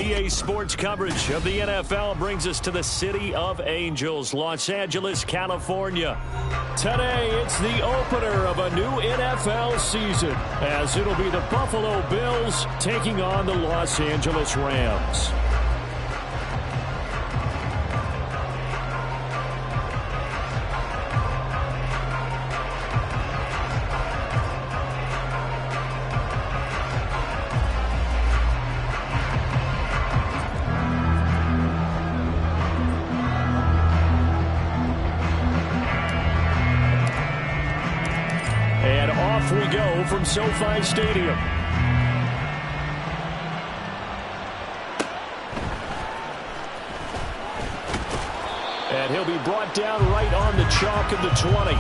EA Sports coverage of the NFL brings us to the City of Angels, Los Angeles, California. Today, it's the opener of a new NFL season, as it'll be the Buffalo Bills taking on the Los Angeles Rams. We go from SoFi Stadium. And he'll be brought down right on the chalk of the 20.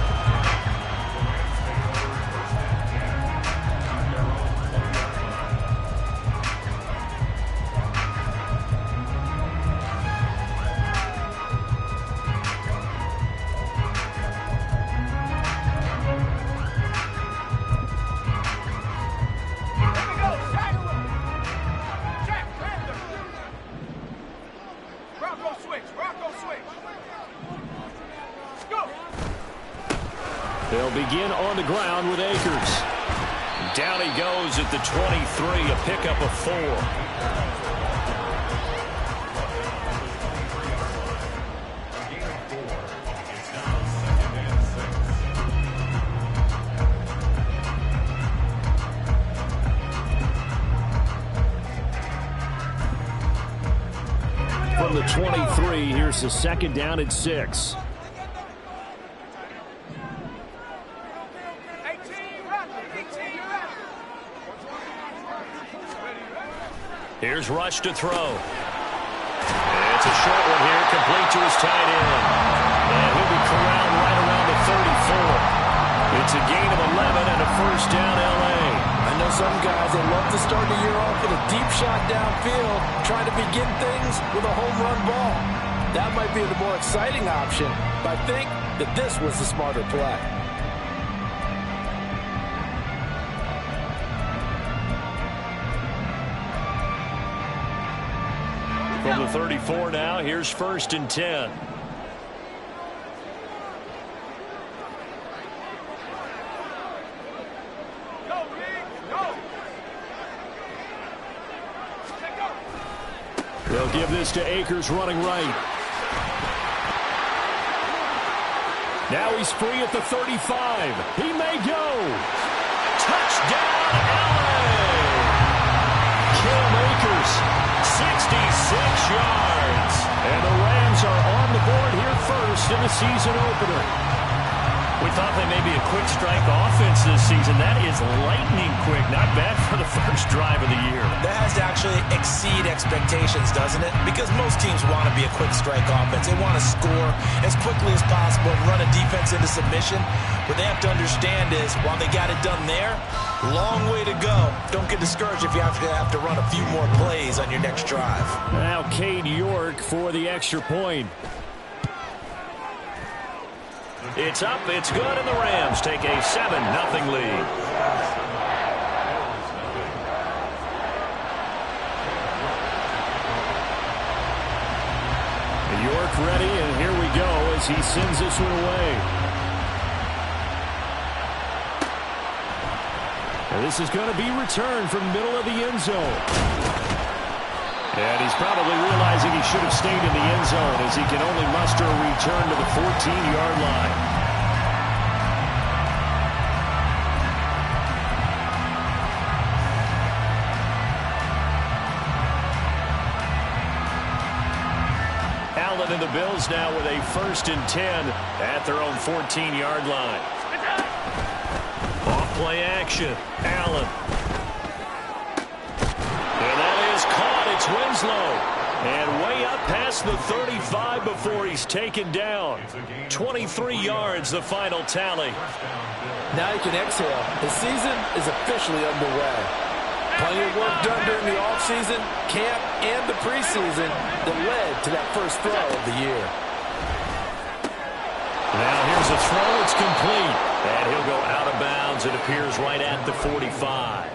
They'll begin on the ground with Akers. Down he goes at the 23, a pickup of 4. From the 23, here's the second down at 6. Here's Rush to throw. It's a short one here, complete to his tight end. And he'll be corralled right around the 34. It's a gain of 11 and a first down, L.A. I know some guys that love to start the year off with a deep shot downfield, trying to begin things with a home run ball. That might be the more exciting option, but I think that this was the smarter play. From the 34 now, here's first and 10. They'll give this to Akers running right. Now he's free at the 35. He may go. Touchdown, LA! Cam Akers. 66 yards. And the Rams are on the board here first in the season opener. We thought they may be a quick strike offense this season. That is lightning quick. Not bad for the first drive of the year. That has to actually exceed expectations, doesn't it? Because most teams want to be a quick strike offense. They want to score as quickly as possible and run a defense into submission. What they have to understand is, while they got it done there, long way to go. Don't get discouraged if you have to run a few more plays on your next drive. Now Cade York for the extra point. It's up, it's good, and the Rams take a 7-0 lead. York ready, and here we go as he sends this one away. And this is going to be returned from middle of the end zone. And he's probably realizing he should have stayed in the end zone as he can only muster a return to the 14-yard line. Allen and the Bills now with a first and 10 at their own 14-yard line. Off play action. Allen. And that is caught. It's Winslow. And way up past the 35 before he's taken down. 23 yards, the final tally. Now you can exhale. The season is officially underway. Plenty of work done during the offseason, camp, and the preseason that led to that first throw of the year. Now here's a throw. It's complete. And he'll go out of bounds. It appears right at the 45.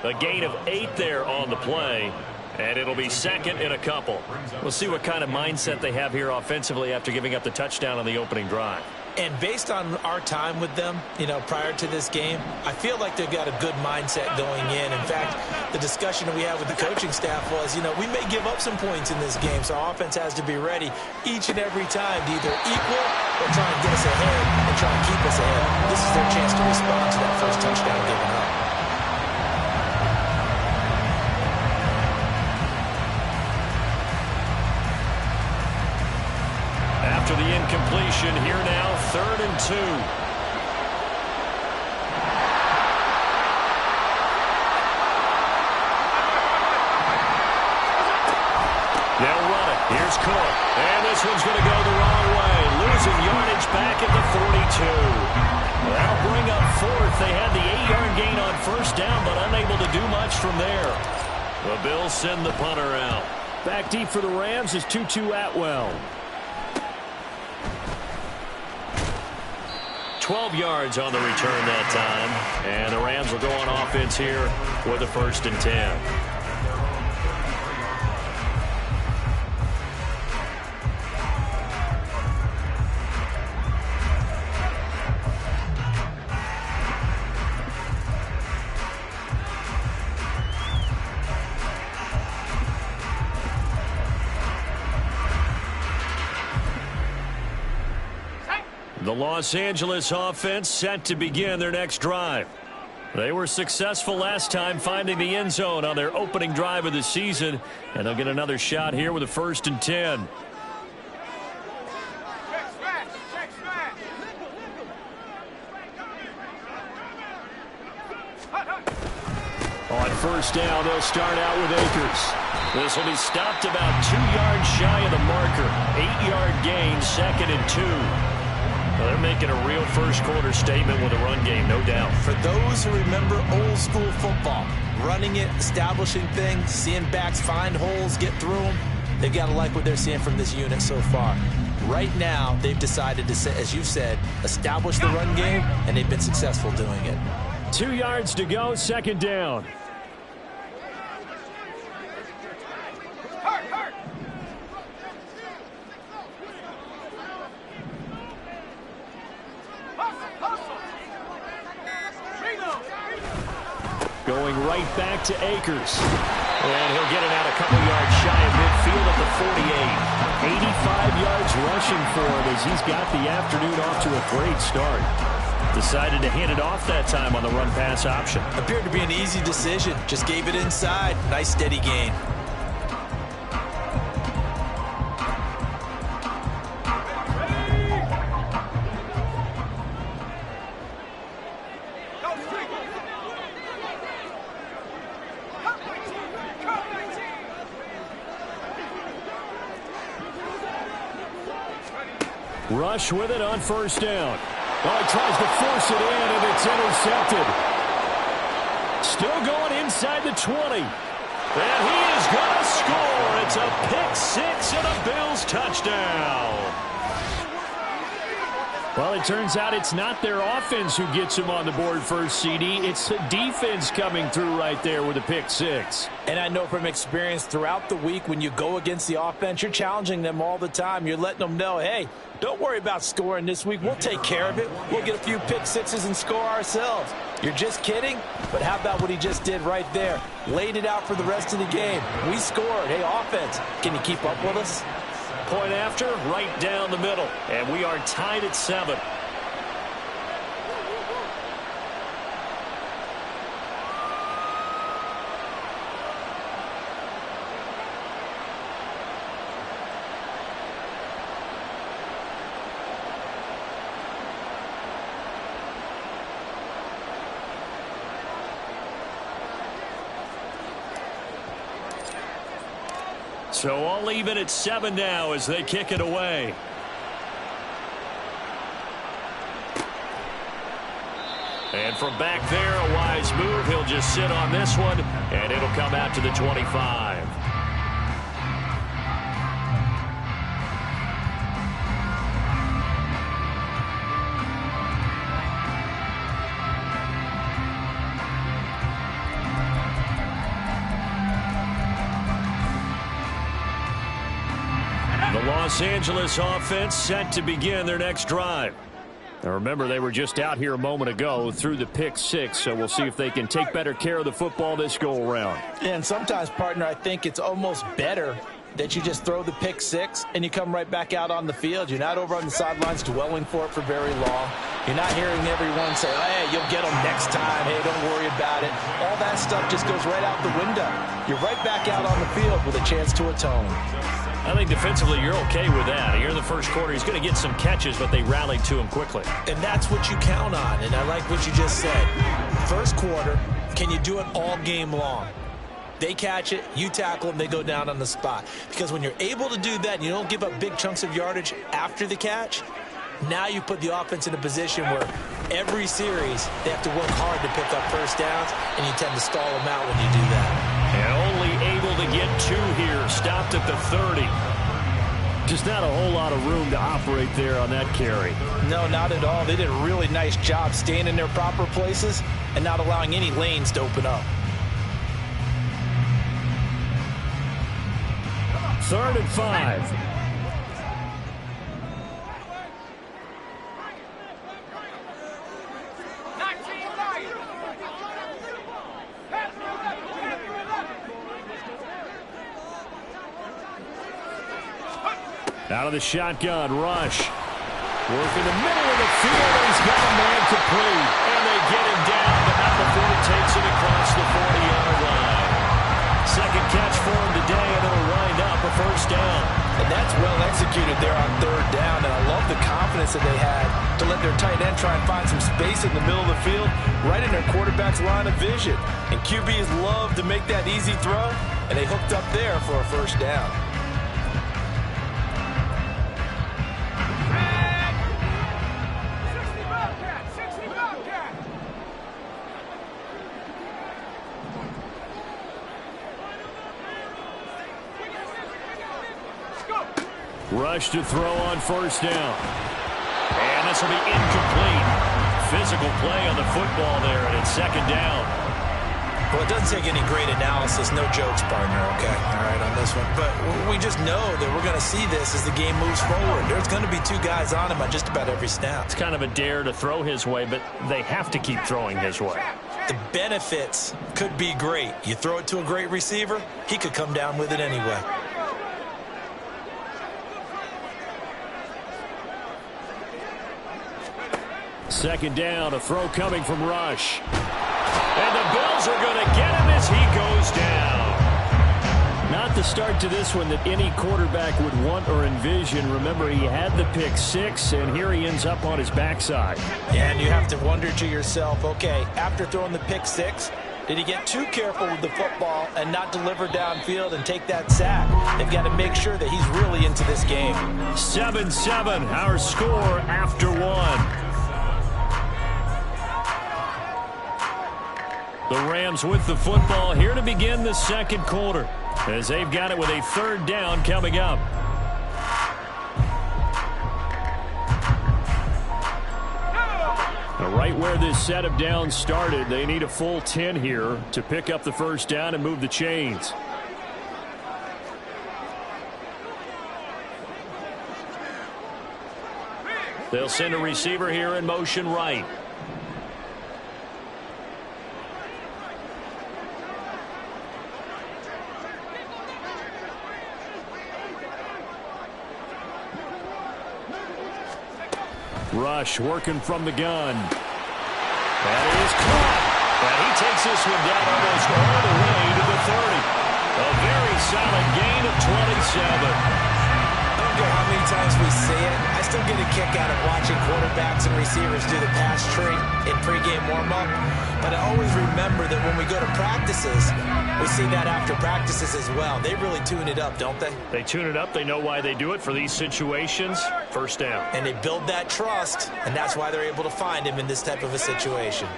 A gain of 8 there on the play. And it'll be second and a couple. We'll see what kind of mindset they have here offensively after giving up the touchdown on the opening drive. And based on our time with them, prior to this game, I feel like they've got a good mindset going in. In fact, the discussion that we had with the coaching staff was, we may give up some points in this game, so our offense has to be ready each and every time to either equal or try and get us ahead and try and keep us ahead. This is their chance to respond to that first touchdown given up. After the incompletion, here now, 3rd and 2. They'll run it. Here's Cook. And this one's going to go the wrong way. Losing yardage back at the 42. That'll bring up 4th. They had the 8-yard gain on 1st down, but unable to do much from there. The Bills send the punter out. Back deep for the Rams is Tutu Atwell. 12 yards on the return that time. And the Rams will go on offense here with a 1st and 10. The Los Angeles offense set to begin their next drive. They were successful last time finding the end zone on their opening drive of the season, and they'll get another shot here with a 1st and 10. On 1st down, they'll start out with Akers. This will be stopped about 2 yards shy of the marker. 8-yard gain, 2nd and 2. Well, they're making a real first-quarter statement with a run game, no doubt. For those who remember old-school football, running it, establishing things, seeing backs find holes, get through them, they've got to like what they're seeing from this unit so far. Right now, they've decided to, as you said, establish the run game, and they've been successful doing it. 2 yards to go, 2nd down. Going right back to Akers. And he'll get it out a couple yards shy of midfield at the 48. 85 yards rushing for him as he's got the afternoon off to a great start. Decided to hand it off that time on the run-pass option. Appeared to be an easy decision. Just gave it inside. Nice steady gain. Rush with it on 1st down. Oh, he tries to force it in, and it's intercepted. Still going inside the 20. And he is going to score. It's a pick-6 and a Bills touchdown. Well, it turns out it's not their offense who gets them on the board first, CD. It's the defense coming through right there with a pick-6. And I know from experience throughout the week when you go against the offense, you're challenging them all the time. You're letting them know, hey, don't worry about scoring this week. We'll take care of it. We'll get a few pick-6s and score ourselves. You're just kidding? But how about what he just did right there? Laid it out for the rest of the game. We scored. Hey, offense, can you keep up with us? Point after, right down the middle. And we are tied at 7. So all even at 7 now as they kick it away. And from back there, a wise move. He'll just sit on this one, and it'll come out to the 25. Los Angeles offense set to begin their next drive. Now remember, they were just out here a moment ago through the pick six, so we'll see if they can take better care of the football this go-around. And sometimes, partner, I think it's almost better that you just throw the pick six and you come right back out on the field. You're not over on the sidelines dwelling for it for very long. You're not hearing everyone say, hey, you'll get them next time. Hey, don't worry about it. All that stuff just goes right out the window. You're right back out on the field with a chance to atone. I think defensively you're okay with that. Here in the first quarter, he's going to get some catches, but they rallied to him quickly. And that's what you count on, and I like what you just said. First quarter, can you do it all game long? They catch it, you tackle them, they go down on the spot. Because when you're able to do that and you don't give up big chunks of yardage after the catch, now you put the offense in a position where every series they have to work hard to pick up first downs, and you tend to stall them out when you do that. And only able to get two here, stopped at the 30. Just not a whole lot of room to operate there on that carry. No, not at all. They did a really nice job staying in their proper places and not allowing any lanes to open up. 3rd and 5. Out of the shotgun, rush. Work in the middle of the field. He's got a man complete. And they get him down, but not before he takes it across the 40-yard line. Second catch for him today, and it'll wind up a first down. And that's well executed there on 3rd down. And I love the confidence that they had to let their tight end try and find some space in the middle of the field, right in their quarterback's line of vision. And QBs love to make that easy throw, and they hooked up there for a first down. Rush to throw on first down. And this will be incomplete. Physical play on the football there, and it's 2nd down. Well, it doesn't take any great analysis, no jokes, partner, okay? All right, on this one. But we just know that we're going to see this as the game moves forward. There's going to be 2 guys on him on just about every snap. It's kind of a dare to throw his way, but they have to keep throwing his way. The benefits could be great. You throw it to a great receiver, he could come down with it anyway. Second down, a throw coming from Rush. And the Bills are going to get him as he goes down. Not the start to this one that any quarterback would want or envision. Remember, he had the pick six, and here he ends up on his backside. And you have to wonder to yourself, okay, after throwing the pick six, did he get too careful with the football and not deliver downfield and take that sack? They've got to make sure that he's really into this game. 7-7, our score after one. The Rams with the football here to begin the second quarter, as they've got it with a 3rd down coming up. Now, right where this set of downs started, they need a full 10 here to pick up the first down and move the chains. They'll send a receiver here in motion right. Rush working from the gun. That is caught. And he takes this one down almost all the way to the 30. A very solid gain of 27. I don't care how many times we say it, I still get a kick out of watching quarterbacks and receivers do the pass tree in pregame warm-up. But I always remember that when we go to practices, we see that after practices as well. They really tune it up, don't they? They tune it up. They know why they do it for these situations. First down. And they build that trust, and that's why they're able to find him in this type of a situation.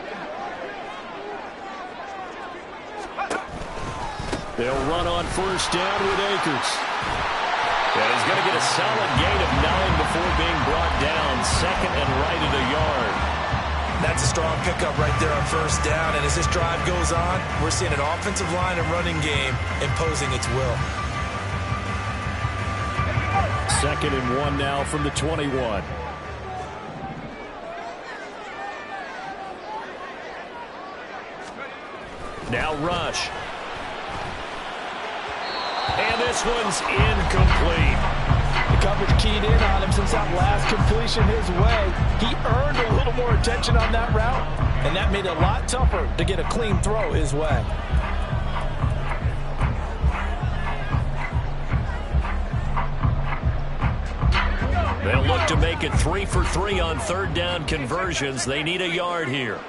They'll run on first down with Akers. And he's going to get a solid gain of 9 before being brought down. 2nd and right at a yard. That's a strong pickup right there on first down. And as this drive goes on, we're seeing an offensive line and running game imposing its will. 2nd and 1 now from the 21. Now rush. And this one's incomplete. The coverage keyed in on him since that last completion his way. He earned a little more attention on that route, and that made it a lot tougher to get a clean throw his way. They'll look to make it 3 for 3 on 3rd down conversions. They need a yard here.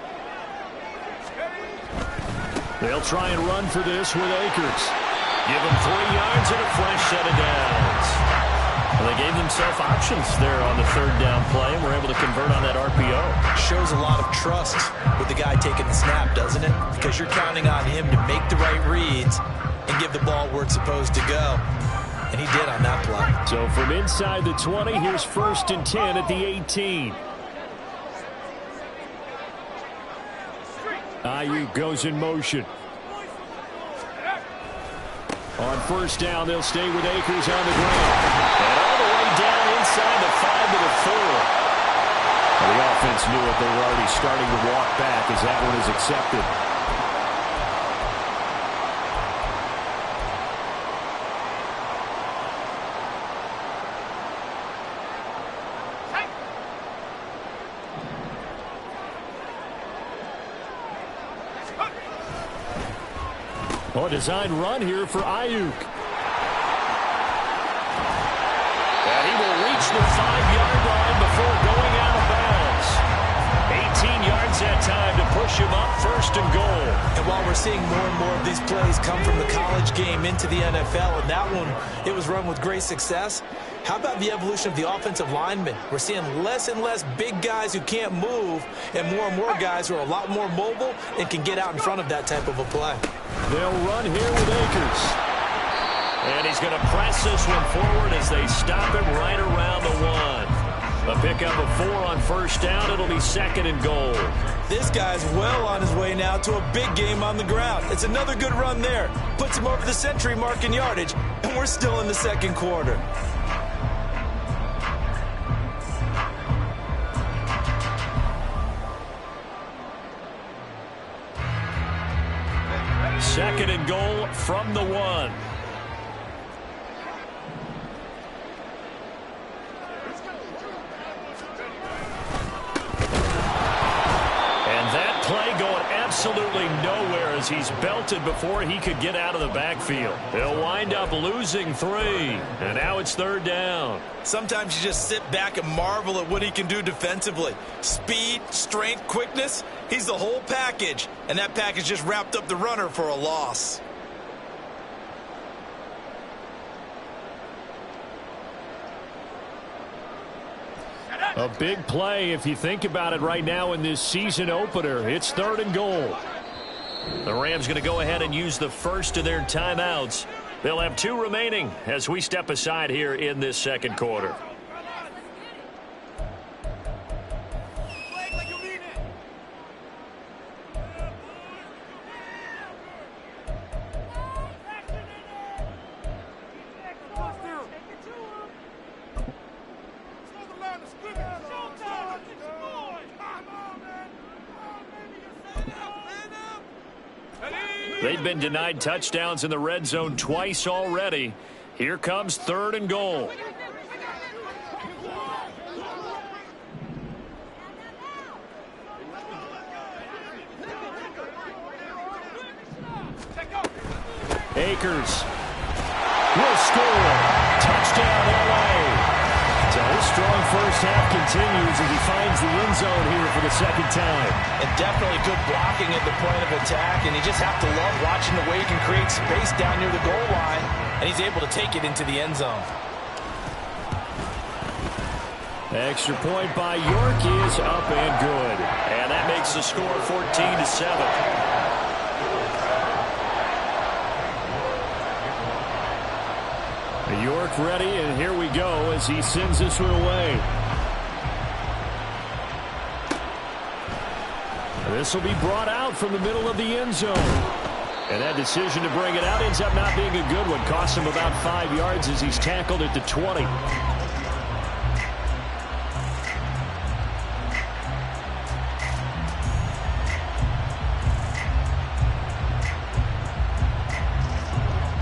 They'll try and run for this with Akers. Give him 3 yards and a fresh set of downs. Well, they gave themselves options there on the 3rd down play and were able to convert on that RPO. Shows a lot of trust with the guy taking the snap, doesn't it? Because you're counting on him to make the right reads and give the ball where it's supposed to go. And he did on that play. So from inside the 20, here's 1st and 10 at the 18. Ayuk goes in motion. On 1st down, they'll stay with Akers on the ground. And all the way down inside the 5 to the 4. Well, the offense knew it. They were already starting to walk back as that one is accepted. A design run here for Ayuk. And he will reach the 5-yard line before going out of bounds. 18 yards that time to push him up 1st and goal. And while we're seeing more and more of these plays come from the college game into the NFL, and that one, it was run with great success, how about the evolution of the offensive linemen? We're seeing less and less big guys who can't move and more guys who are a lot more mobile and can get out in front of that type of a play. They'll run here with Akers. And he's going to press this one forward as they stop him right around the 1. A pickup of 4 on 1st down. It'll be 2nd and goal. This guy's well on his way now to a big game on the ground. It's another good run there. Puts him over the century mark in yardage, and we're still in the 2nd quarter. Second and goal from the 1. And that play going absolutely nowhere as he's belted before he could get out of the backfield. They'll wind up losing 3. And now it's 3rd down. Sometimes you just sit back and marvel at what he can do defensively. Speed, strength, quickness. He's the whole package. And that package just wrapped up the runner for a loss. A big play if you think about it right now in this season opener. It's 3rd and goal. The Rams going to go ahead and use the first of their timeouts. They'll have 2 remaining as we step aside here in this 2nd quarter. They've been denied touchdowns in the red zone twice already. Here comes 3rd and goal. Akers will score. Touchdown, LA. So his strong first half continues as he finds the end zone here for the 2nd time. And definitely good blocking at the point of attack, and you just have to love watching the way he can create space down near the goal line, and he's able to take it into the end zone. Extra point by York is up and good. And that makes the score 14-7. York ready, and here we go as he sends this one away. This will be brought out from the middle of the end zone. And that decision to bring it out ends up not being a good one. Costs him about 5 yards as he's tackled at the 20.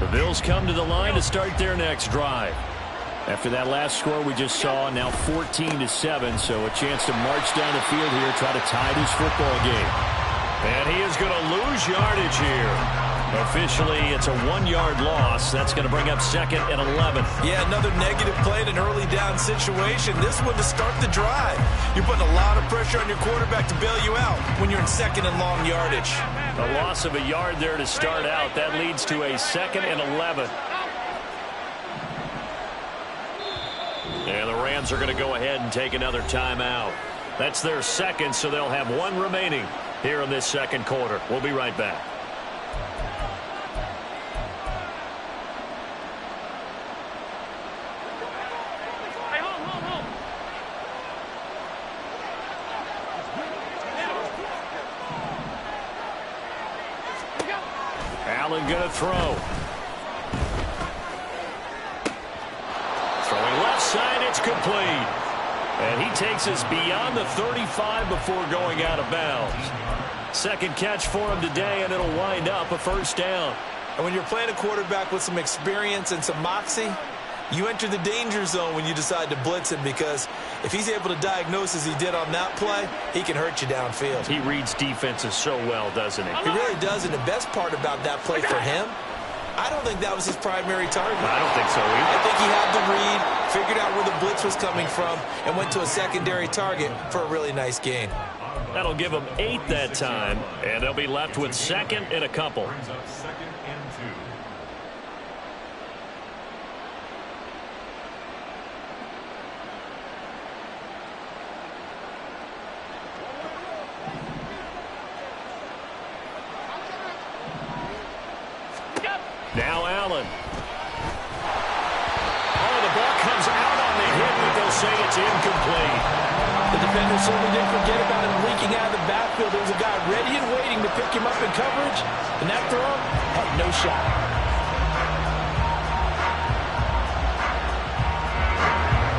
The Bills come to the line to start their next drive. After that last score we just saw, now 14-7, so a chance to march down the field here, try to tie this football game. And he is going to lose yardage here. Officially, it's a 1-yard loss. That's going to bring up 2nd and 11. Yeah, another negative play in an early down situation. This one to start the drive. You're putting a lot of pressure on your quarterback to bail you out when you're in 2nd and long yardage. A loss of a yard there to start out. That leads to a 2nd and 11. And the Rams are going to go ahead and take another timeout. That's their second, so they'll have one remaining here in this second quarter. We'll be right back. Allen going to throw. Throwing left side, it's complete. And he takes us beyond the 35 before going out of bounds. Second catch for him today, and it'll wind up a first down. And when you're playing a quarterback with some experience and some moxie, you enter the danger zone when you decide to blitz him, because if he's able to diagnose as he did on that play, he can hurt you downfield. He reads defenses so well, doesn't he? He really does, and the best part about that play for him, I don't think that was his primary target. I don't think so either. I think he had the read, figured out where the blitz was coming from, and went to a secondary target for a really nice gain. That'll give them 8 that time, and they'll be left with 2nd and a couple. Now Allen. Oh, the ball comes out on the hit, but they'll say it's incomplete. The defender certainly didn't forget about him leaking out of the backfield. There was a guy ready and waiting to pick him up in coverage, and that throw had no shot.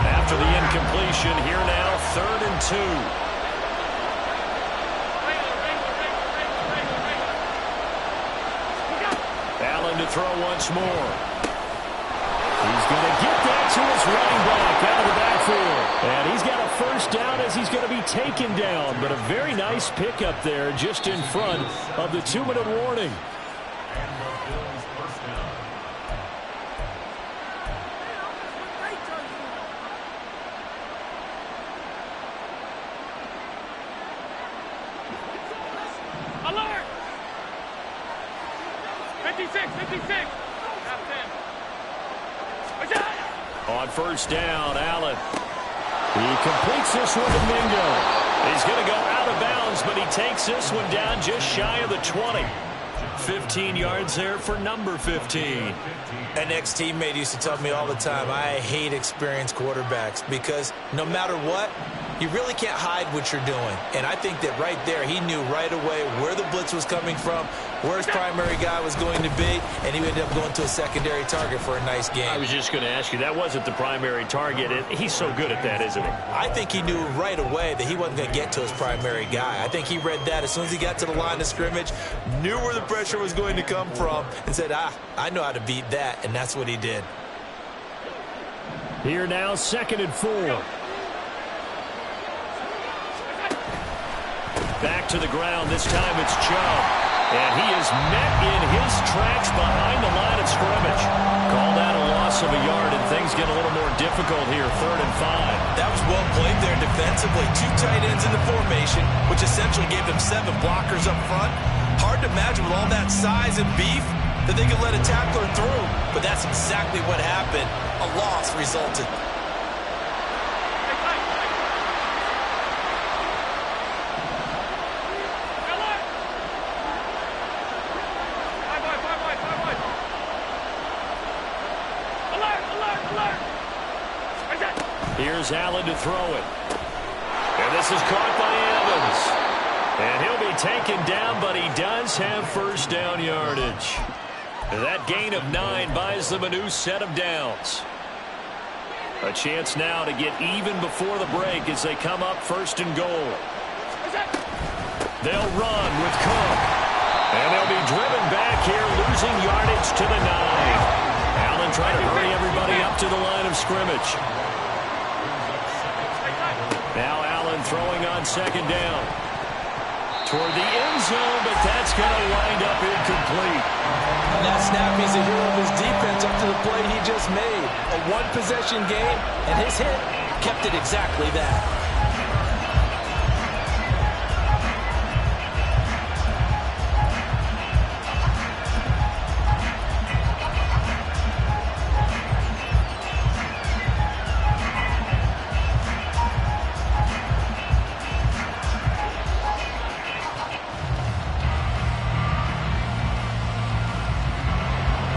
After the incompletion, here now, 3rd and 2. Allen to throw once more. He's going to get that to his running back out of the backfield. And he's got a first down as he's going to be taken down. But a very nice pickup there just in front of the 2-minute warning. Alert! 56. On first down, Allen. He completes this one to Mingo. He's going to go out of bounds, but he takes this one down just shy of the 20. 15 yards there for number 15. An ex-teammate used to tell me all the time, I hate experienced quarterbacks, because no matter what, you really can't hide what you're doing. And I think that right there, he knew right away where the blitz was coming from, where his primary guy was going to be, and he ended up going to a secondary target for a nice game. I was just going to ask you, that wasn't the primary target. He's so good at that, isn't he? I think he knew right away that he wasn't going to get to his primary guy. I think he read that as soon as he got to the line of scrimmage, knew where the pressure was going to come from, and said, I know how to beat that, and that's what he did. Here now, 2nd and 4. Back to the ground. This time it's Chubb. And he is met in his tracks behind the line of scrimmage. Called out a loss of a yard, and things get a little more difficult here, 3rd and 5. That was well played there defensively. 2 tight ends in the formation, which essentially gave them 7 blockers up front. Hard to imagine with all that size and beef that they could let a tackler through. But that's exactly what happened. A loss resulted. Here's Allen to throw it. And this is caught by Evans. And he'll be taken down, but he does have first down yardage. That gain of 9 buys them a new set of downs. A chance now to get even before the break as they come up first and goal. They'll run with Cook. And they'll be driven back here, losing yardage to the 9. Allen trying to hurry everybody up to the line of scrimmage. Now Allen throwing on second down. Toward the end zone, but that's going to wind up incomplete. On that snap, he's a hero of his defense up to the play he just made. A one-possession game, and his hit kept it exactly that.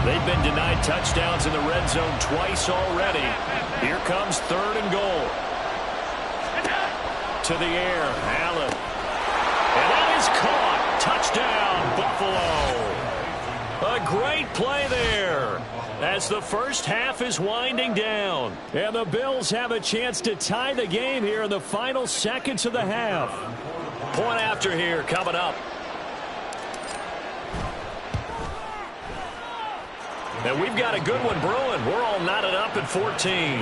They've been denied touchdowns in the red zone twice already. Here comes third and goal. To the air, Allen. And that is caught. Touchdown, Buffalo. A great play there as the first half is winding down. And the Bills have a chance to tie the game here in the final seconds of the half. Point after here coming up. And we've got a good one brewing. We're all knotted up at 14.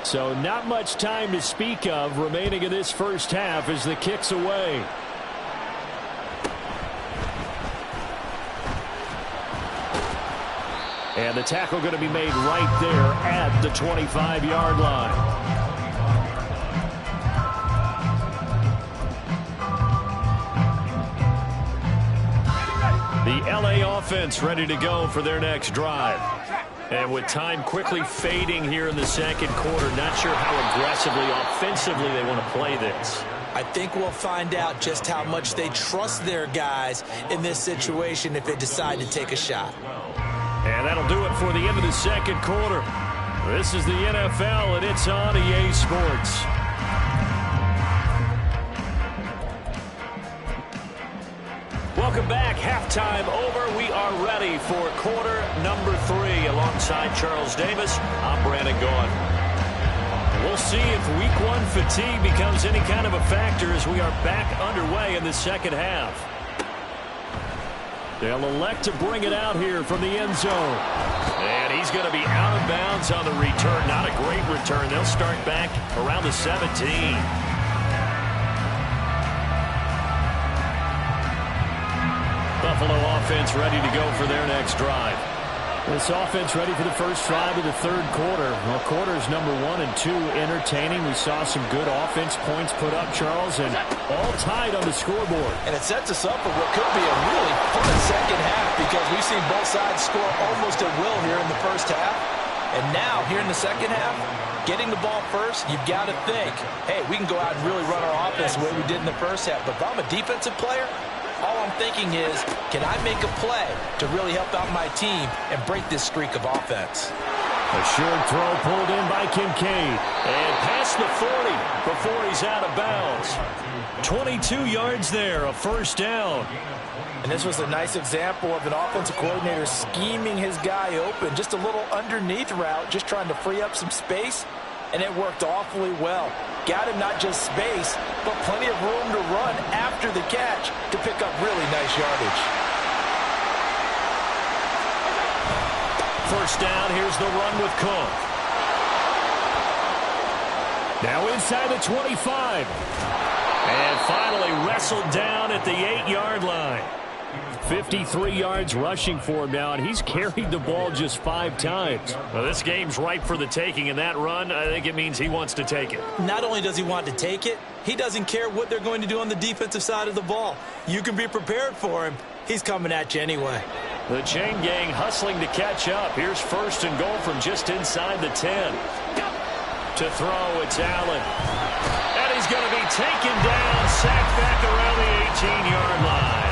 So not much time to speak of remaining in this first half as the kick's away. And the tackle going to be made right there at the 25-yard line. The LA offense ready to go for their next drive. And with time quickly fading here in the second quarter, not sure how aggressively, offensively they want to play this. I think we'll find out just how much they trust their guys in this situation if they decide to take a shot. And that'll do it for the end of the second quarter. This is the NFL, and it's on EA Sports. Welcome back. Halftime over. We are ready for quarter number 3. Alongside Charles Davis, I'm Brandon Gaughan. We'll see if week 1 fatigue becomes any kind of a factor as we are back underway in the second half. They'll elect to bring it out here from the end zone. And he's going to be out of bounds on the return. Not a great return. They'll start back around the 17. Buffalo offense ready to go for their next drive. This offense ready for the first drive of the third quarter. Well, quarters number 1 and 2 entertaining. We saw some good offense points put up, Charles, and all tied on the scoreboard. And it sets us up for what could be a really fun second half because we've seen both sides score almost at will here in the first half. And now, here in the second half, getting the ball first, you've got to think, hey, we can go out and really run our offense the way we did in the first half. But if I'm a defensive player, all I'm thinking is, can I make a play to really help out my team and break this streak of offense? A short throw pulled in by Kincaid. And past the 40 before he's out of bounds. 22 yards there, a first down. And this was a nice example of an offensive coordinator scheming his guy open. Just a little underneath route, just trying to free up some space. And it worked awfully well. Got him not just space, but plenty of room to run after the catch to pick up really nice yardage. First down, here's the run with Cook. Now inside the 25. And finally wrestled down at the 8-yard line. 53 yards rushing for him now, and he's carried the ball just 5 times. Well, this game's ripe for the taking, and that run, I think it means he wants to take it. Not only does he want to take it, he doesn't care what they're going to do on the defensive side of the ball. You can be prepared for him. He's coming at you anyway. The chain gang hustling to catch up. Here's first and goal from just inside the 10. To throw, it's Allen. And he's going to be taken down, sacked back around the 18-yard line.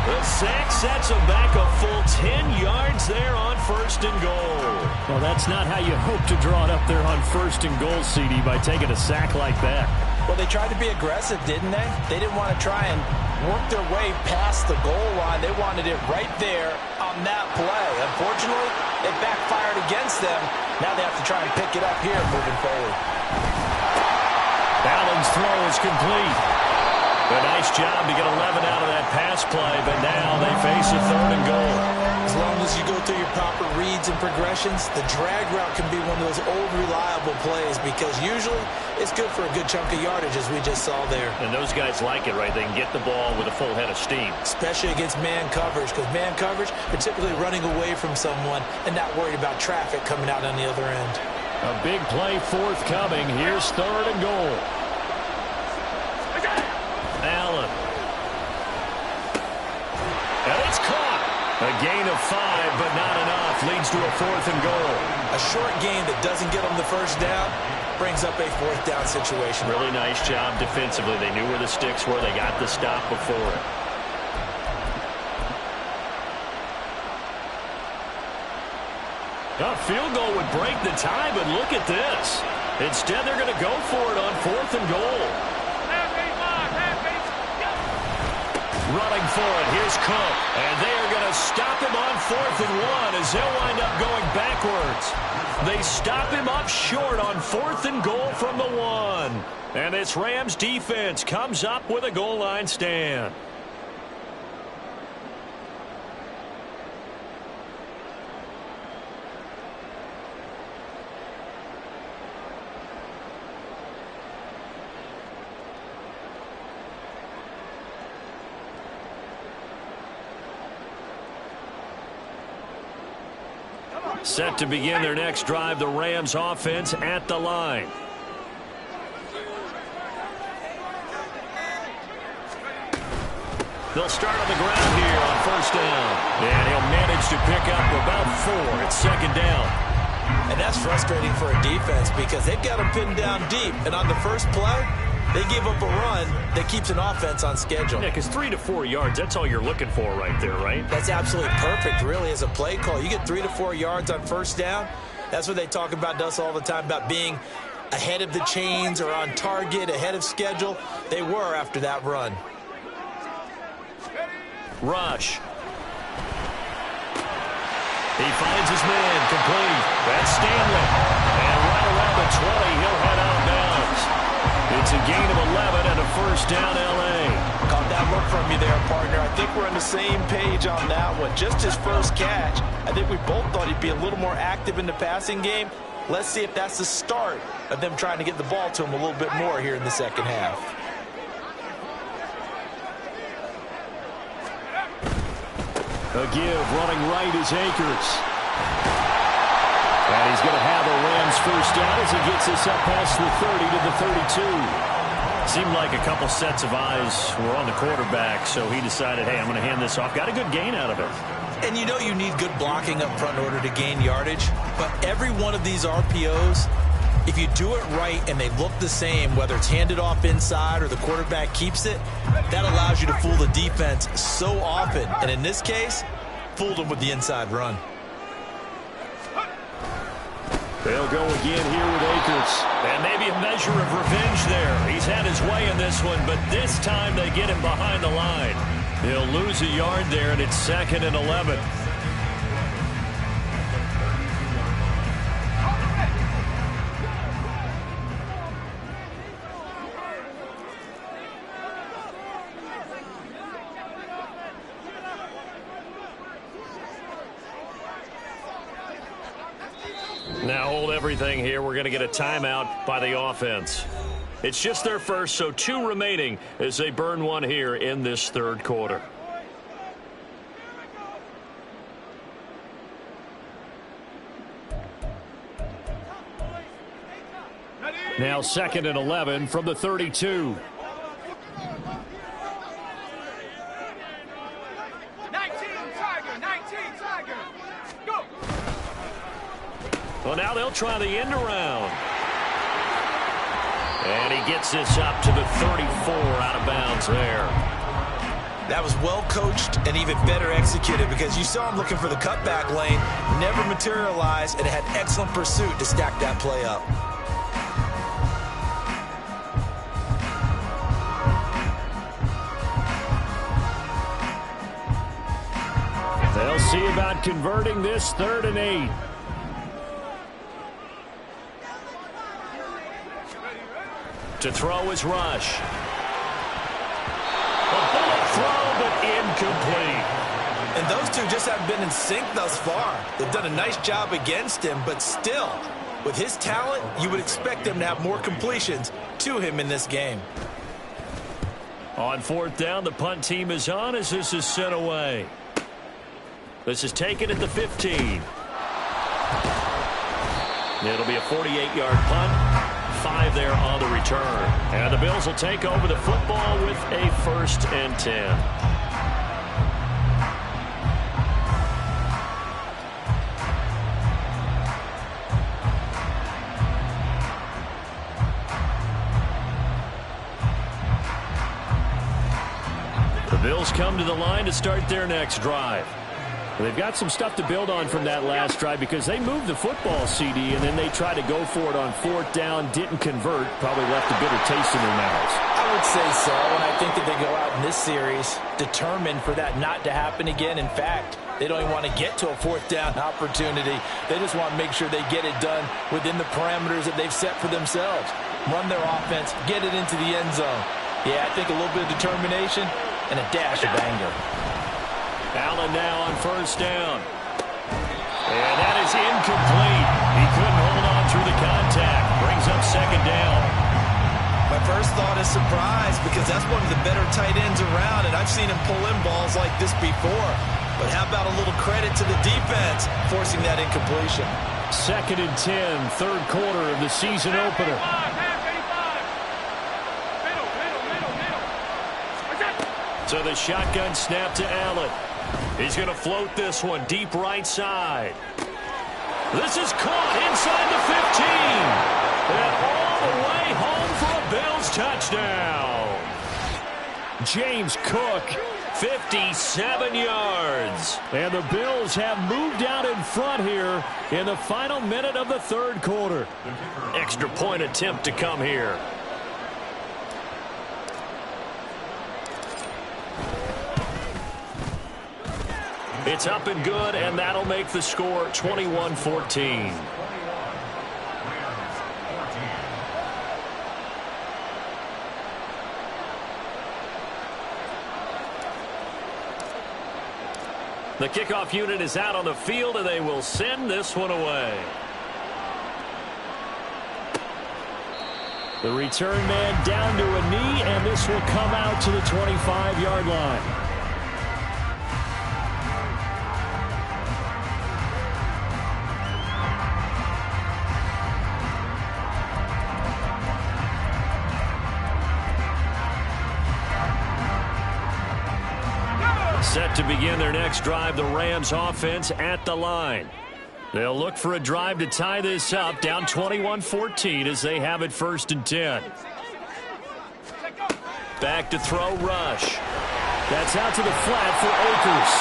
The sack sets him back a full 10 yards there on 1st and goal. Well, that's not how you hope to draw it up there on 1st and goal, CD, by taking a sack like that. Well, they tried to be aggressive, didn't they? They didn't want to try and work their way past the goal line. They wanted it right there on that play. Unfortunately, it backfired against them. Now they have to try and pick it up here moving forward. Allen's throw is complete. A nice job to get 11 out of that pass play, but now they face a 3rd and goal. As long as you go through your proper reads and progressions, the drag route can be one of those old reliable plays because usually it's good for a good chunk of yardage, as we just saw there. And those guys like it, right? They can get the ball with a full head of steam. Especially against man coverage, because man coverage, they're typically running away from someone and not worried about traffic coming out on the other end. A big play forthcoming. Here's 3rd and goal. Allen. And it's caught. A gain of 5, but not enough. Leads to a 4th and goal. A short gain that doesn't get them the first down brings up a 4th down situation. Really nice job defensively. They knew where the sticks were. They got the stop before it. A field goal would break the tie, but look at this. Instead, they're going to go for it on 4th and goal. Running for it. Here's Cook. And they are going to stop him on 4th and 1 as they'll wind up going backwards. They stop him up short on 4th and goal from the 1. And this Rams defense comes up with a goal line stand. Set to begin their next drive, the Rams offense at the line. They'll start on the ground here on 1st down. And he'll manage to pick up about 4 at 2nd down. And that's frustrating for a defense because they've got them pinned down deep. And on the first play, they give up a run that keeps an offense on schedule. Yeah, because 3 to 4 yards, that's all you're looking for right there, right? That's absolutely perfect, really, as a play call. You get 3 to 4 yards on 1st down. That's what they talk about us all the time, about being ahead of the chains or on target, ahead of schedule. They were after that run. Rush. He finds his man, complete. That's Stanley. And right around the 20, he'll head out of bounds. It's a gain of 11 and a 1st down, L.A. Caught that look from you there, partner. I think we're on the same page on that one. Just his first catch. I think we both thought he'd be a little more active in the passing game. Let's see if that's the start of them trying to get the ball to him a little bit more here in the second half. A give, running right is Akers. And he's going to have a Rams 1st down as he gets this up past the 30 to the 32. Seemed like a couple sets of eyes were on the quarterback, so he decided, hey, I'm going to hand this off. Got a good gain out of it. And you know you need good blocking up front in order to gain yardage, but every one of these RPOs, if you do it right and they look the same, whether it's handed off inside or the quarterback keeps it, that allows you to fool the defense so often. And in this case, fooled them with the inside run. They'll go again here with Akers. And maybe a measure of revenge there. He's had his way in this one, but this time they get him behind the line. He'll lose a yard there, and it's 2nd and 11. Now hold everything here. We're going to get a timeout by the offense. It's just their first, so 2 remaining as they burn 1 here in this 3rd quarter. Now 2nd and 11 from the 32. 19 Tiger. Go. Well, now they'll try the end around. And he gets this up to the 34 out of bounds there. That was well coached and even better executed because you saw him looking for the cutback lane, never materialized, and had excellent pursuit to stack that play up. They'll see about converting this 3rd and 8. To throw is Rush. A bullet throw, but incomplete. And those two just haven't been in sync thus far. They've done a nice job against him, but still, with his talent, you would expect them to have more completions to him in this game. On 4th down, the punt team is on as this is sent away. This is taken at the 15. It'll be a 48-yard punt. 5 there on the return. And the Bills will take over the football with a 1st and 10. The Bills come to the line to start their next drive. They've got some stuff to build on from that last drive because they moved the football, CD, and then they tried to go for it on 4th down, didn't convert, probably left a bitter taste in their mouths. I would say so, and I think that they go out in this series determined for that not to happen again. In fact, they don't even want to get to a 4th down opportunity. They just want to make sure they get it done within the parameters that they've set for themselves. Run their offense, get it into the end zone. Yeah, I think a little bit of determination and a dash of anger. Allen now on 1st down. And that is incomplete. He couldn't hold on through the contact. Brings up 2nd down. My first thought is surprise because that's one of the better tight ends around, and I've seen him pull in balls like this before. But how about a little credit to the defense forcing that incompletion? 2nd and 10, 3rd quarter of the season opener. So the shotgun snap to Allen. He's going to float this one deep right side. This is caught inside the 15. And all the way home for a Bills touchdown. James Cook, 57 yards. And the Bills have moved out in front here in the final minute of the 3rd quarter. Extra point attempt to come here. It's up and good, and that'll make the score 21-14. The kickoff unit is out on the field, and they will send this one away. The return man down to a knee, and this will come out to the 25-yard line. Set to begin their next drive, the Rams offense at the line. They'll look for a drive to tie this up, down 21-14 as they have it 1st and 10. Back to throw, Rush. That's out to the flat for Akers.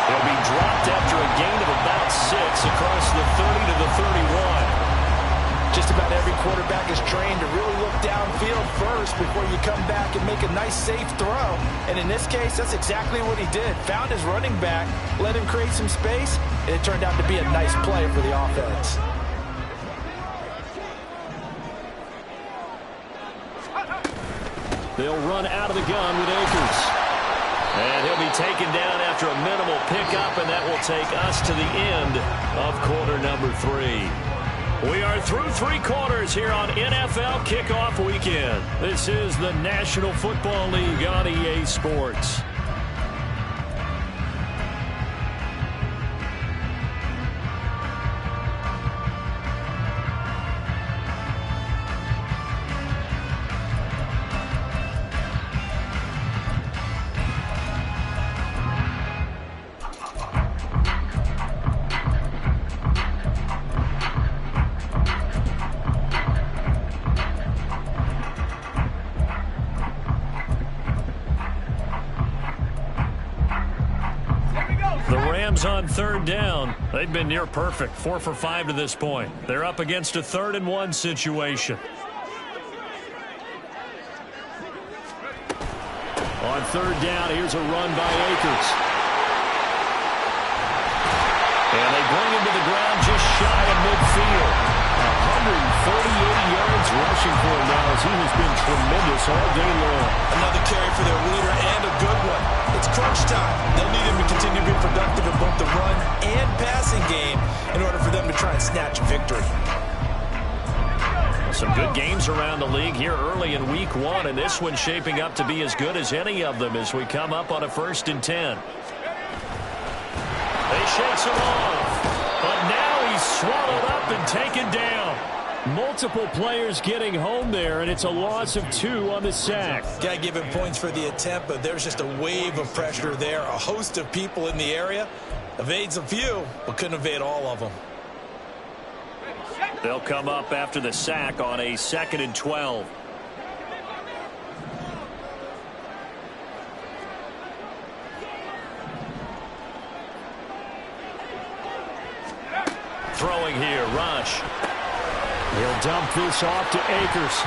He'll be dropped after a gain of about 6 across the 30 to the 31. Just about every quarterback is trained to really look downfield first before you come back and make a nice, safe throw. And in this case, that's exactly what he did. Found his running back, let him create some space, and it turned out to be a nice play for the offense. They'll run out of the gun with Akers. And he'll be taken down after a minimal pickup, and that will take us to the end of quarter number 3. We are through 3 quarters here on NFL Kickoff Weekend. This is the National Football League on EA Sports. Rams on third down. They've been near perfect, 4 for 5 to this point. They're up against a 3rd and 1 situation. On third down, here's a run by Akers. And they bring him to the ground just shy of midfield. 148 yards rushing for him now, as he has been tremendous all day long. Another carry for their leader, and a good one. It's crunch time. They'll need him to continue to be productive in both the run and passing game in order for them to try and snatch a victory. Some good games around the league here early in week 1, and this one's shaping up to be as good as any of them as we come up on a 1st and 10. They shakes him off, but now he's swallowed up and taken down. Multiple players getting home there, and it's a loss of 2 on the sack. Got to give him points for the attempt, but there's just a wave of pressure there. A host of people in the area. Evades a few, but couldn't evade all of them. They'll come up after the sack on a 2nd and 12. Throwing here, Rush. He'll dump this off to Akers.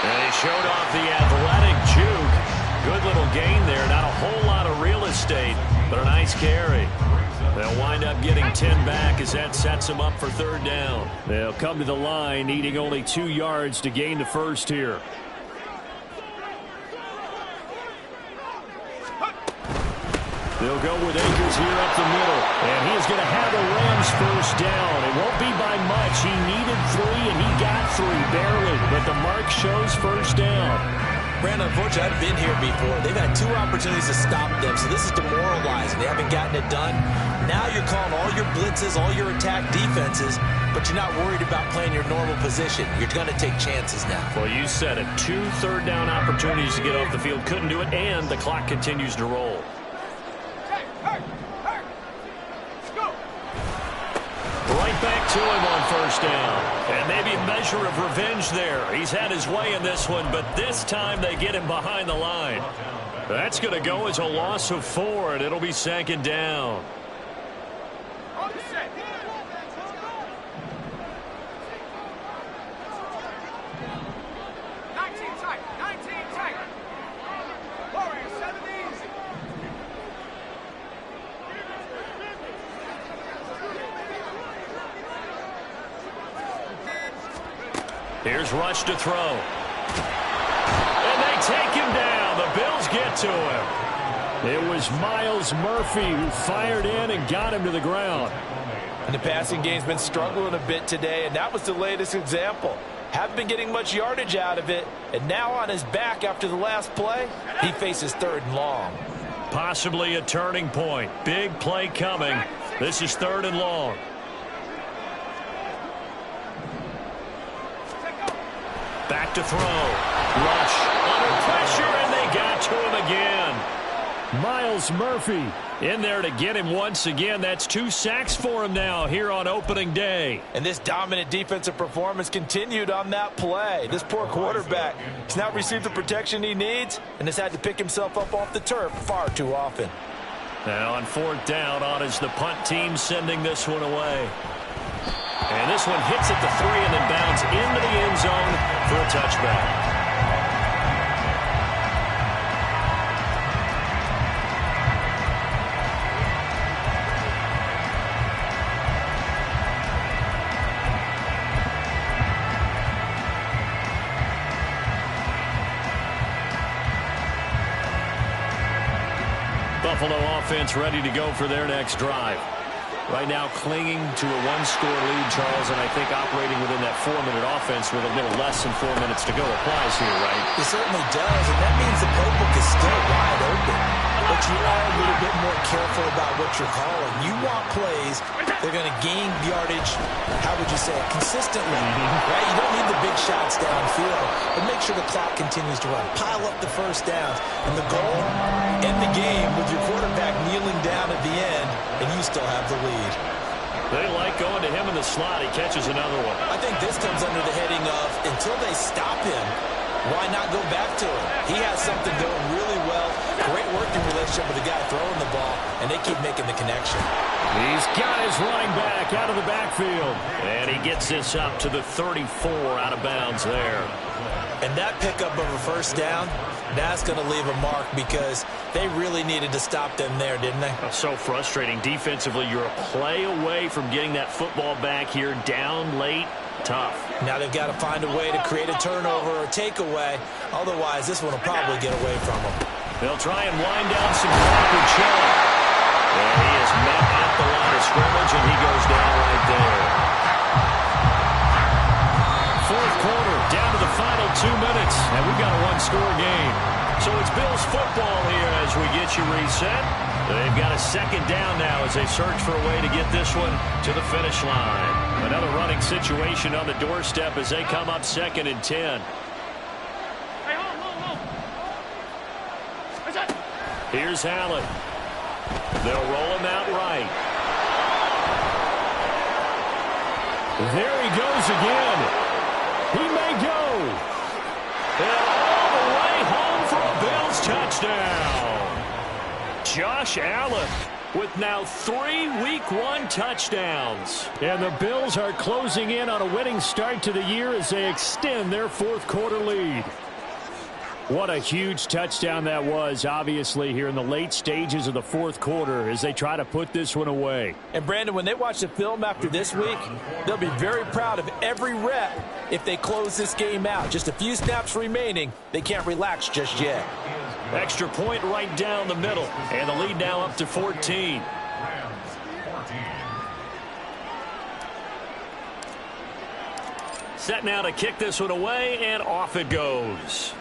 And he showed off the athletic juke. Good little gain there. Not a whole lot of real estate, but a nice carry. They'll wind up getting 10 back as that sets them up for 3rd down. They'll come to the line, needing only 2 yards to gain the first here. They'll go with Akers here up the middle. And he is going to have the Rams first down. It won't be by much. He needed 3, and he got 3, barely. But the mark shows first down. Brandon, unfortunately, I've been here before. They've had 2 opportunities to stop them, so this is demoralizing. They haven't gotten it done. Now you're calling all your blitzes, all your attack defenses, but you're not worried about playing your normal position. You're going to take chances now. Well, you said it. 2 third-down opportunities to get off the field. Couldn't do it, and the clock continues to roll. Right back to him on first down. And maybe a measure of revenge there. He's had his way in this one, but this time they get him behind the line. That's going to go as a loss of 4, and it'll be 2nd down. Here's Rush to throw. And they take him down. The Bills get to him. It was Myles Murphy who fired in and got him to the ground. And the passing game's been struggling a bit today, and that was the latest example. Haven't been getting much yardage out of it, and now on his back after the last play, he faces 3rd and long. Possibly a turning point. Big play coming. This is 3rd and long. Back to throw. Rush under pressure, and they got to him again. Myles Murphy in there to get him once again. That's 2 sacks for him now here on opening day. And this dominant defensive performance continued on that play. This poor quarterback has not received the protection he needs and has had to pick himself up off the turf far too often. Now on 4th down, on is the punt team sending this one away. And this one hits at the 3 and then bounds into the end zone for a touchback. Buffalo offense ready to go for their next drive. Right now clinging to a 1-score lead, Charles, and I think operating within that 4-minute offense with a little less than 4 minutes to go applies here, right? It certainly does, and that means the playbook is still wide open. But you are a little bit more careful about what you're calling. You want plays they're going to gain yardage, how would you say it, consistently, right? You don't need the big shots downfield, but make sure the clock continues to run. Pile up the first downs, and the goal, end the game with your quarterback kneeling down at the end, and you still have the lead. They like going to him in the slot. He catches another one. I think this comes under the heading of, until they stop him, why not go back to him? He has something going really well, Great working relationship with the guy throwing the ball, and they keep making the connection. He's got his running back out of the backfield. And he gets this up to the 34 out of bounds there. And that pickup of a first down, that's going to leave a mark because they really needed to stop them there, didn't they? So frustrating. Defensively, you're a play away from getting that football back here down late. Tough. Now they've got to find a way to create a turnover or takeaway. Otherwise, this one will probably get away from them. They'll try and wind down some clock with Chilla. And he is met at the line of scrimmage, and he goes down right there. Fourth quarter, down to the final 2 minutes, and we've got a one-score game. So it's Bills football here as we get you reset. They've got a second down now as they search for a way to get this one to the finish line. Another running situation on the doorstep as they come up 2nd and 10. Here's Allen. They'll roll him out right. There he goes again. He may go. And all the way home for a Bills touchdown. Josh Allen with now 3 Week 1 touchdowns. And the Bills are closing in on a winning start to the year as they extend their fourth quarter lead. What a huge touchdown that was, obviously, here in the late stages of the fourth quarter as they try to put this one away. And, Brandon, when they watch the film after this week, they'll be very proud of every rep if they close this game out. Just a few snaps remaining. They can't relax just yet. Extra point right down the middle, and the lead now up to 14. Set now to kick this one away, and off it goes.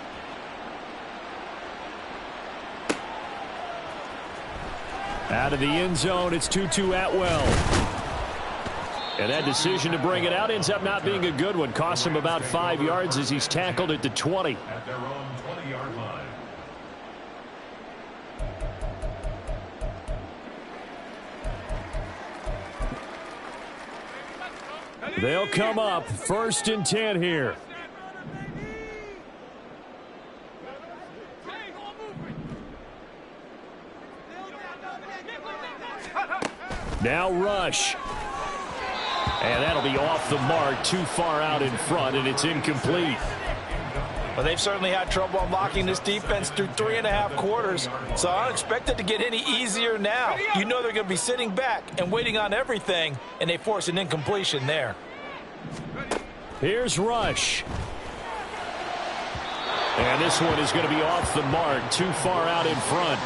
Out of the end zone, it's Tutu Atwell. And that decision to bring it out ends up not being a good one. Costs him about 5 yards as he's tackled at the 20. At their own 20-yard line. They'll come up 1st and 10 here. Now rush. And that'll be off the mark, too far out in front, and it's incomplete. Well, they've certainly had trouble unlocking this defense through 3.5 quarters, so I don't expect it to get any easier now. You know they're going to be sitting back and waiting on everything, and they force an incompletion there. Here's Rush. And this one is going to be off the mark, too far out in front.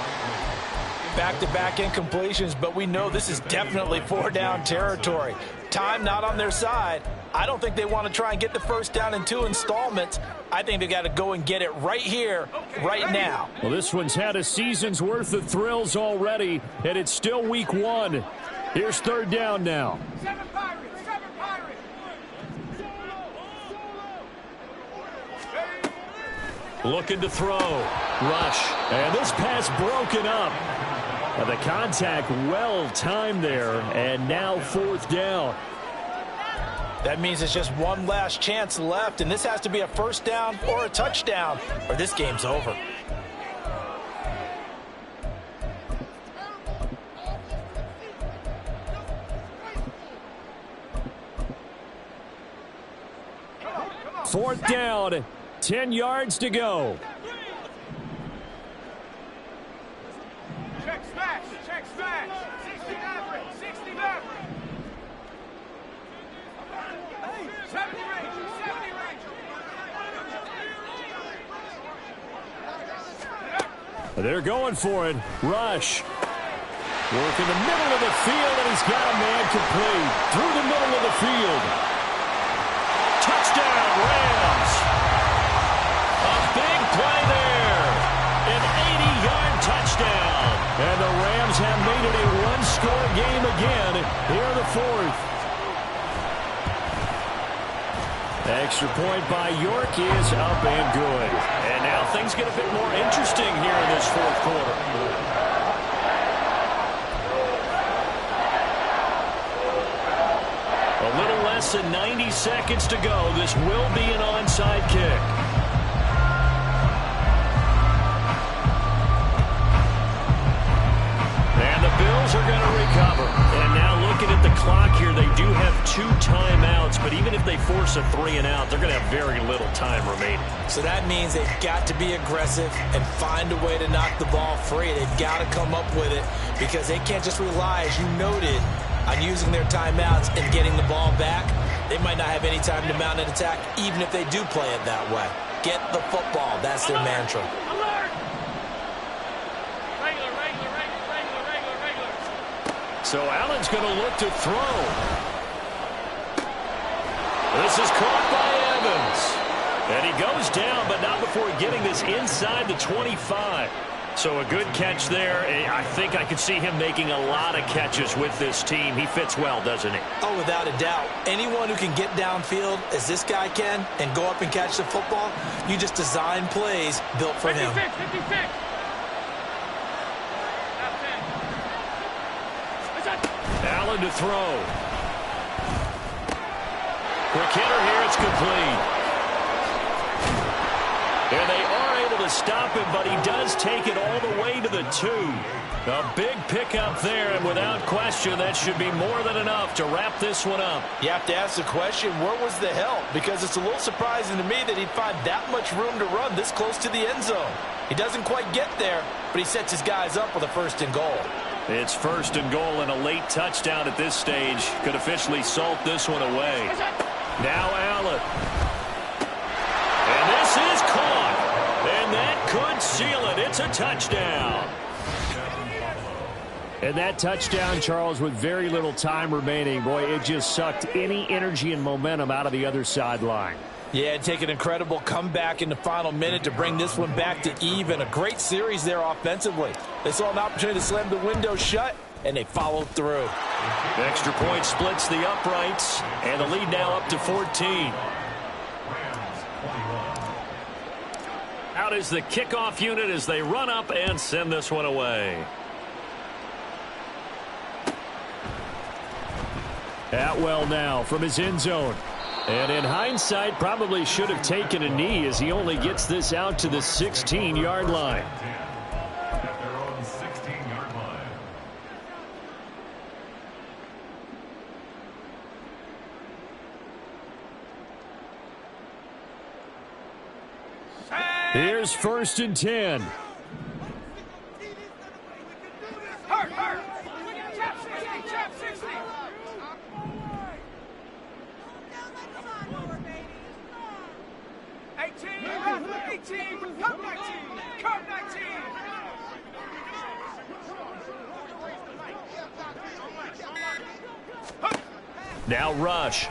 Back-to-back incompletions, but we know this is definitely 4-down territory. Time not on their side. I don't think they want to try and get the first down in 2 installments. I think they got to go and get it right here, right now. Well, this one's had a season's worth of thrills already, and it's still week 1. Here's 3rd down now. 7 Pirates, 7 Pirates. Looking to throw. Rush. And this pass broken up. And the contact well timed there, and now 4th down. That means it's just one last chance left, and this has to be a first down or a touchdown, or this game's over. Fourth down, 10 yards to go. Check smash, 60 average, 60 average. 70 range, 70 range. They're going for it. Rush. Work in the middle of the field, and he's got a man complete. Through the middle of the field. Touchdown, Rams. A big play there. An 80-yard touchdown. And the Rams have made it a one-score game again here in the 4th. Extra point by York is up and good. And now things get a bit more interesting here in this 4th quarter. A little less than 90 seconds to go. This will be an onside kick. Eagles are going to recover. And now looking at the clock here, they do have 2 timeouts, but even if they force a 3-and-out, they're going to have very little time remaining. So that means they've got to be aggressive and find a way to knock the ball free. They've got to come up with it because they can't just rely, as you noted, on using their timeouts and getting the ball back. They might not have any time to mount an attack, even if they do play it that way. Get the football. That's their mantra. So Allen's going to look to throw. This is caught by Evans. And he goes down, but not before getting this inside the 25. So a good catch there. I think I could see him making a lot of catches with this team. He fits well, doesn't he? Oh, without a doubt. Anyone who can get downfield, as this guy can, and go up and catch the football, you just design plays built for him. 56. Allen to throw. Quick hitter here, it's complete. And they are able to stop him, but he does take it all the way to the 2. A big pickup there, and without question, that should be more than enough to wrap this one up. You have to ask the question, where was the help? Because it's a little surprising to me that he'd find that much room to run this close to the end zone. He doesn't quite get there, but he sets his guys up with a 1st and goal. It's 1st and goal, and a late touchdown at this stage could officially salt this one away. Now Allen. And this is caught. And that could seal it. It's a touchdown. And that touchdown, Charles, with very little time remaining. Boy, it just sucked any energy and momentum out of the other sideline. Yeah, take an incredible comeback in the final minute to bring this one back to even. A great series there offensively. They saw an opportunity to slam the window shut, and they followed through. Extra point splits the uprights, and the lead now up to 14. Out is the kickoff unit as they run up and send this one away. Atwell now from his end zone. And in hindsight, probably should have taken a knee as he only gets this out to the 16-yard line. At their own 16-yard line. Here's 1st and 10. Hurt. Chap 60. 18, come 19, come 19. Now Rush.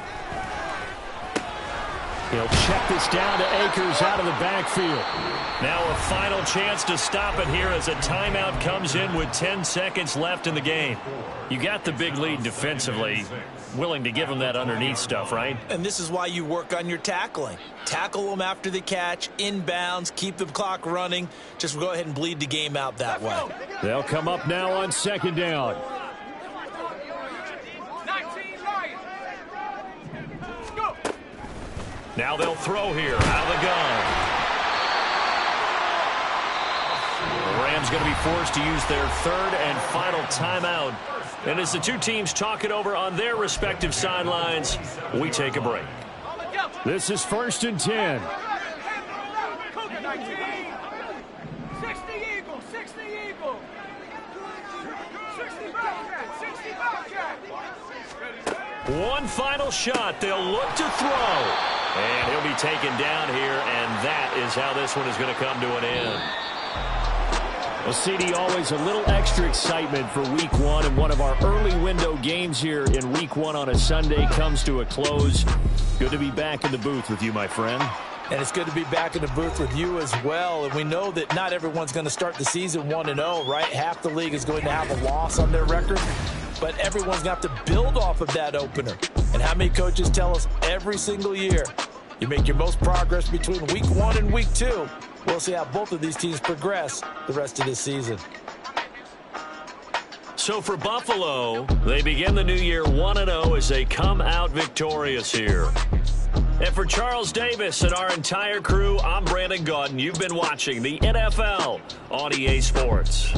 He'll check this down to Akers out of the backfield. Now a final chance to stop it here as a timeout comes in with 10 seconds left in the game. You got the big lead defensively. Willing to give them that underneath stuff, right? And this is why you work on your tackling. Tackle them after the catch, inbounds, keep the clock running. Just go ahead and bleed the game out that way. They'll come up now on 2nd down. 19 Lions. Go. Now they'll throw here out of the gun. The Rams going to be forced to use their 3rd and final timeout. And as the two teams talk it over on their respective sidelines, we take a break. This is 1st and 10. 60 Eagles, 60 Eagles. 60 Bobcat. One final shot. They'll look to throw. And he'll be taken down here, and that is how this one is going to come to an end. Well, CD, always a little extra excitement for Week 1, and one of our early window games here in Week 1 on a Sunday comes to a close. Good to be back in the booth with you, my friend. And it's good to be back in the booth with you as well. And we know that not everyone's going to start the season 1-0, right? Half the league is going to have a loss on their record. But everyone's going to have to build off of that opener. And how many coaches tell us every single year, you make your most progress between Week 1 and Week 2. We'll see how both of these teams progress the rest of this season. So for Buffalo, they begin the new year 1-0 as they come out victorious here. And for Charles Davis and our entire crew, I'm Brandon Gaudin. You've been watching the NFL on EA Sports.